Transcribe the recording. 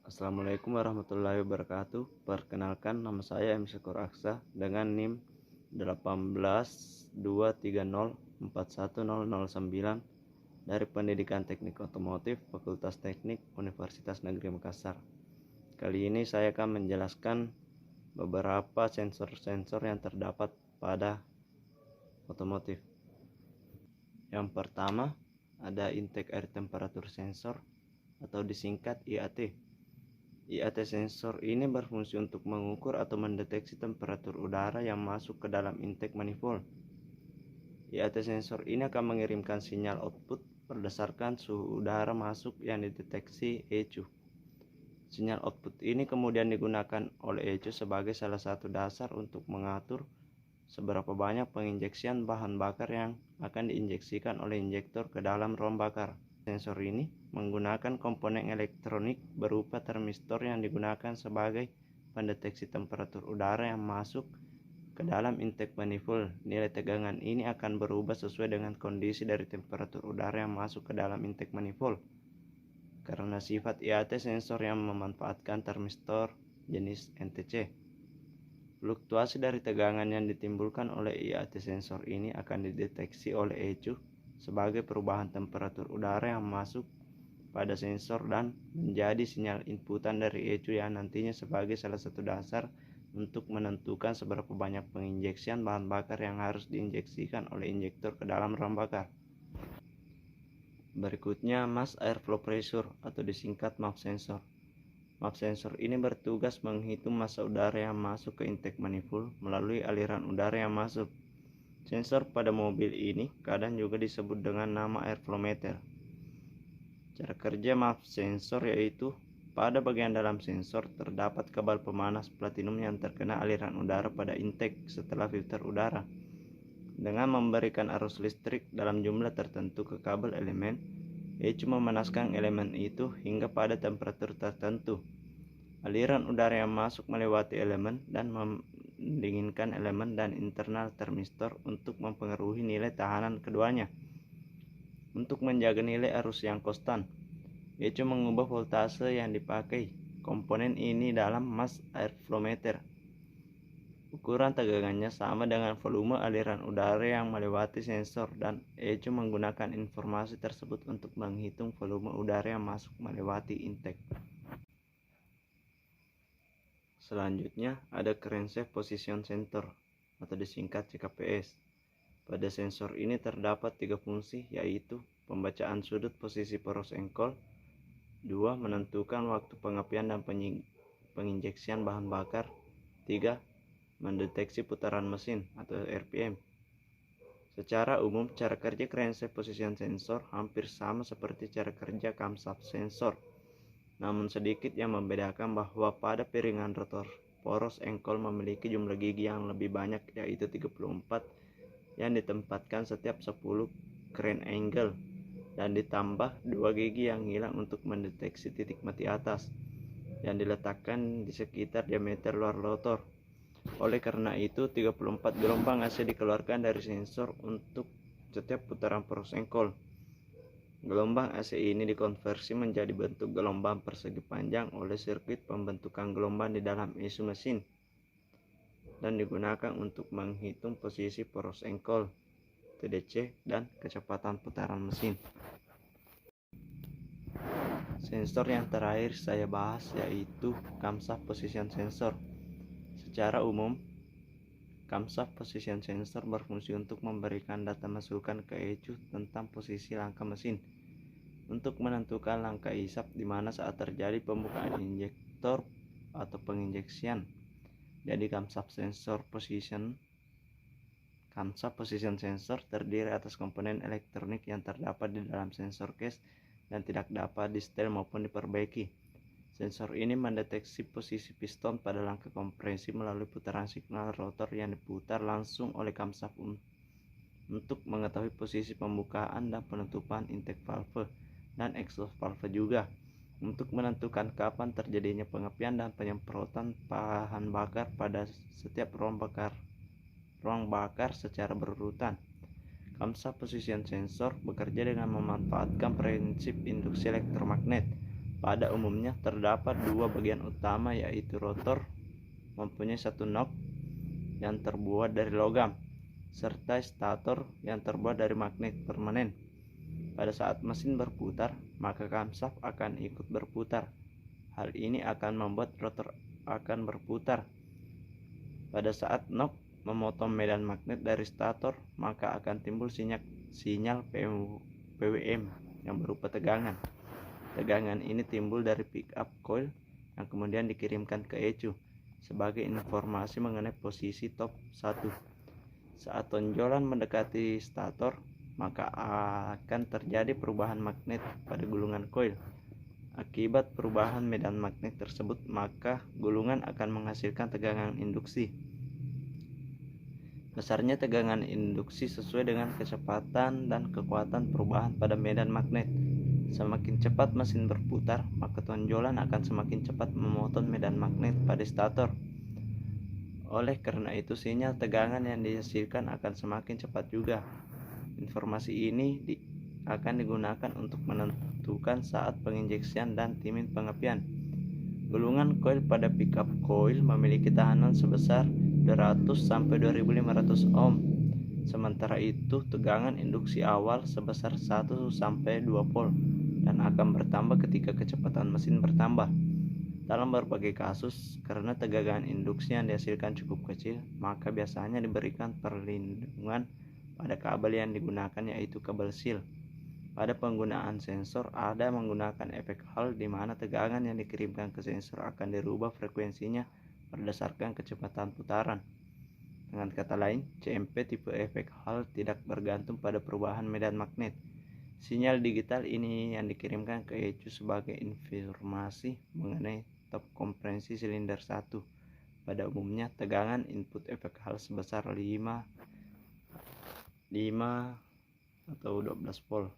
Assalamualaikum warahmatullahi wabarakatuh. Perkenalkan, nama saya M. Syukur Aksa dengan NIM 18230410009 dari Pendidikan Teknik Otomotif Fakultas Teknik Universitas Negeri Makassar. Kali ini saya akan menjelaskan beberapa sensor-sensor yang terdapat pada otomotif. Yang pertama, ada intake air temperature sensor atau disingkat IAT. IAT sensor ini berfungsi untuk mengukur atau mendeteksi temperatur udara yang masuk ke dalam intake manifold. IAT sensor ini akan mengirimkan sinyal output berdasarkan suhu udara masuk yang dideteksi ECU. Sinyal output ini kemudian digunakan oleh ECU sebagai salah satu dasar untuk mengatur seberapa banyak penginjeksian bahan bakar yang akan diinjeksikan oleh injektor ke dalam rom bakar. Sensor ini menggunakan komponen elektronik berupa termistor yang digunakan sebagai pendeteksi temperatur udara yang masuk ke dalam intake manifold. Nilai tegangan ini akan berubah sesuai dengan kondisi dari temperatur udara yang masuk ke dalam intake manifold. Karena sifat IAT sensor yang memanfaatkan termistor jenis NTC, fluktuasi dari tegangan yang ditimbulkan oleh IAT sensor ini akan dideteksi oleh ECU sebagai perubahan temperatur udara yang masuk pada sensor dan menjadi sinyal inputan dari ECU yang nantinya sebagai salah satu dasar untuk menentukan seberapa banyak penginjeksian bahan bakar yang harus diinjeksikan oleh injektor ke dalam ram bakar. Berikutnya, mass airflow pressure atau disingkat MAP sensor. MAP sensor ini bertugas menghitung massa udara yang masuk ke intake manifold melalui aliran udara yang masuk. Sensor pada mobil ini kadang juga disebut dengan nama airflow meter. Cara kerja MAP sensor yaitu pada bagian dalam sensor terdapat kabel pemanas platinum yang terkena aliran udara pada intake setelah filter udara. Dengan memberikan arus listrik dalam jumlah tertentu ke kabel elemen, ECU memanaskan elemen itu hingga pada temperatur tertentu. Aliran udara yang masuk melewati elemen dan mendinginkan elemen dan internal termistor untuk mempengaruhi nilai tahanan keduanya. Untuk menjaga nilai arus yang konstan, ECU mengubah voltase yang dipakai komponen ini dalam mass airflow meter. Ukuran tegangannya sama dengan volume aliran udara yang melewati sensor dan ECU menggunakan informasi tersebut untuk menghitung volume udara yang masuk melewati intake. Selanjutnya ada crankshaft position sensor atau disingkat CKPS. Pada sensor ini terdapat 3 fungsi, yaitu pembacaan sudut posisi poros engkol, 2. menentukan waktu pengapian dan penginjeksian bahan bakar, 3. mendeteksi putaran mesin atau RPM. Secara umum, cara kerja crankshaft position sensor hampir sama seperti cara kerja camshaft sensor. Namun sedikit yang membedakan bahwa pada piringan rotor poros engkol memiliki jumlah gigi yang lebih banyak, yaitu 34 yang ditempatkan setiap 10 crank angle dan ditambah 2 gigi yang hilang untuk mendeteksi titik mati atas yang diletakkan di sekitar diameter luar rotor. Oleh karena itu 34 gelombang AC dikeluarkan dari sensor untuk setiap putaran poros engkol. Gelombang AC ini dikonversi menjadi bentuk gelombang persegi panjang oleh sirkuit pembentukan gelombang di dalam ECU mesin dan digunakan untuk menghitung posisi poros engkol, TDC, dan kecepatan putaran mesin. Sensor yang terakhir saya bahas yaitu camshaft position sensor. Secara umum, camshaft position sensor berfungsi untuk memberikan data masukan ke ECU tentang posisi langkah mesin untuk menentukan langkah isap di mana saat terjadi pembukaan injektor atau penginjeksian. Jadi camshaft position sensor terdiri atas komponen elektronik yang terdapat di dalam sensor case dan tidak dapat di-setel maupun diperbaiki. Sensor ini mendeteksi posisi piston pada langkah kompresi melalui putaran signal rotor yang diputar langsung oleh camshaft untuk mengetahui posisi pembukaan dan penutupan intake valve dan exhaust valve juga untuk menentukan kapan terjadinya pengapian dan penyemprotan bahan bakar pada setiap ruang bakar secara berurutan. Camshaft position sensor bekerja dengan memanfaatkan prinsip induksi elektromagnet. Pada umumnya terdapat dua bagian utama, yaitu rotor mempunyai satu knob yang terbuat dari logam serta stator yang terbuat dari magnet permanen. Pada saat mesin berputar, maka camshaft akan ikut berputar. Hal ini akan membuat rotor akan berputar. Pada saat knob memotong medan magnet dari stator, maka akan timbul sinyal PWM yang berupa tegangan. Tegangan ini timbul dari pickup coil yang kemudian dikirimkan ke ECU sebagai informasi mengenai posisi top 1. Saat tonjolan mendekati stator, maka akan terjadi perubahan magnet pada gulungan coil. Akibat perubahan medan magnet tersebut, maka gulungan akan menghasilkan tegangan induksi. Besarnya tegangan induksi sesuai dengan kecepatan dan kekuatan perubahan pada medan magnet. Semakin cepat mesin berputar, maka tonjolan akan semakin cepat memotong medan magnet pada stator. Oleh karena itu, sinyal tegangan yang dihasilkan akan semakin cepat juga. Informasi ini akan digunakan untuk menentukan saat penginjeksian dan timing pengapian. Gulungan coil pada pickup coil memiliki tahanan sebesar 200-2500 ohm. Sementara itu, tegangan induksi awal sebesar 1-2 volt dan akan bertambah ketika kecepatan mesin bertambah. Dalam berbagai kasus, karena tegangan induksi yang dihasilkan cukup kecil, maka biasanya diberikan perlindungan pada kabel yang digunakan, yaitu kabel seal. Pada penggunaan sensor, ada menggunakan efek Hall di mana tegangan yang dikirimkan ke sensor akan dirubah frekuensinya berdasarkan kecepatan putaran. Dengan kata lain, CMP tipe efek Hall tidak bergantung pada perubahan medan magnet. Sinyal digital ini yang dikirimkan ke ECU sebagai informasi mengenai top kompresi silinder 1. Pada umumnya, tegangan input efek Hall sebesar 5 atau 12 volt.